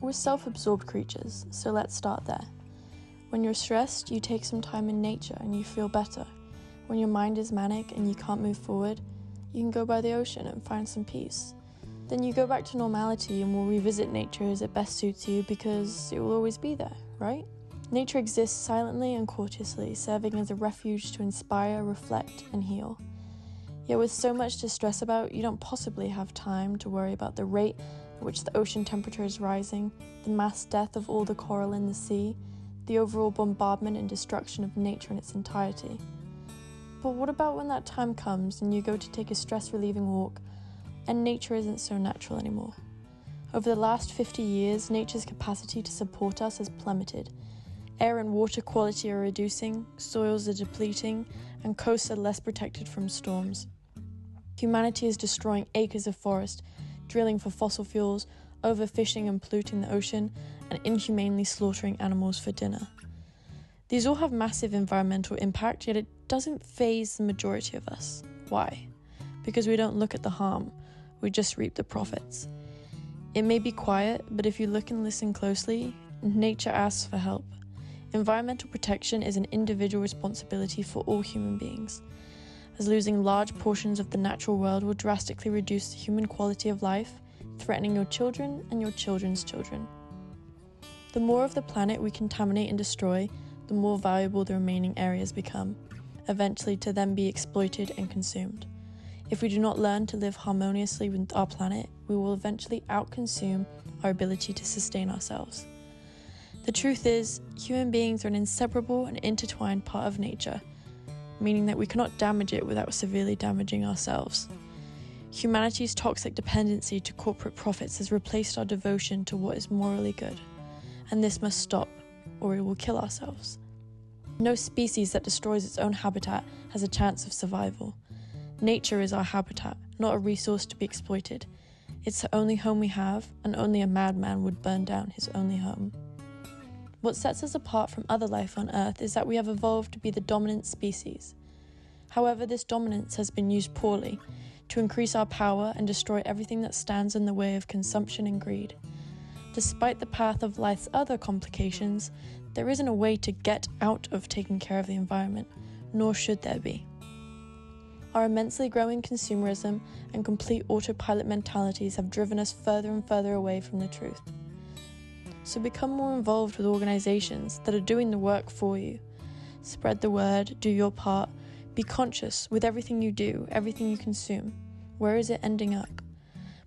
We're self-absorbed creatures, so let's start there. When you're stressed, you take some time in nature and you feel better. When your mind is manic and you can't move forward, you can go by the ocean and find some peace. Then you go back to normality and will revisit nature as it best suits you because it will always be there, right? Nature exists silently and courteously, serving as a refuge to inspire, reflect, and heal. Yet with so much to stress about, you don't possibly have time to worry about the rate at which the ocean temperature is rising, the mass death of all the coral in the sea, the overall bombardment and destruction of nature in its entirety. But what about when that time comes and you go to take a stress-relieving walk and nature isn't so natural anymore? Over the last 50 years, nature's capacity to support us has plummeted. Air and water quality are reducing, soils are depleting, and coasts are less protected from storms. Humanity is destroying acres of forest, drilling for fossil fuels, overfishing and polluting the ocean, and inhumanely slaughtering animals for dinner. These all have massive environmental impact, yet it doesn't faze the majority of us. Why? Because we don't look at the harm, we just reap the profits. It may be quiet, but if you look and listen closely, nature asks for help. Environmental protection is an individual responsibility for all human beings, as losing large portions of the natural world will drastically reduce the human quality of life, threatening your children and your children's children. The more of the planet we contaminate and destroy, the more valuable the remaining areas become, eventually to then be exploited and consumed. If we do not learn to live harmoniously with our planet, we will eventually outconsume our ability to sustain ourselves. The truth is, human beings are an inseparable and intertwined part of nature, meaning that we cannot damage it without severely damaging ourselves. Humanity's toxic dependency to corporate profits has replaced our devotion to what is morally good, and this must stop, or we will kill ourselves. No species that destroys its own habitat has a chance of survival. Nature is our habitat, not a resource to be exploited. It's the only home we have, and only a madman would burn down his only home. What sets us apart from other life on Earth is that we have evolved to be the dominant species. However, this dominance has been used poorly, to increase our power and destroy everything that stands in the way of consumption and greed. Despite the path of life's other complications, there isn't a way to get out of taking care of the environment, nor should there be. Our immensely growing consumerism and complete autopilot mentalities have driven us further and further away from the truth. So become more involved with organizations that are doing the work for you. Spread the word, do your part, be conscious with everything you do, everything you consume. Where is it ending up?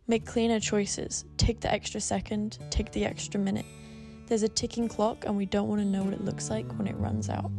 Make cleaner choices, take the extra second, take the extra minute. There's a ticking clock and we don't want to know what it looks like when it runs out.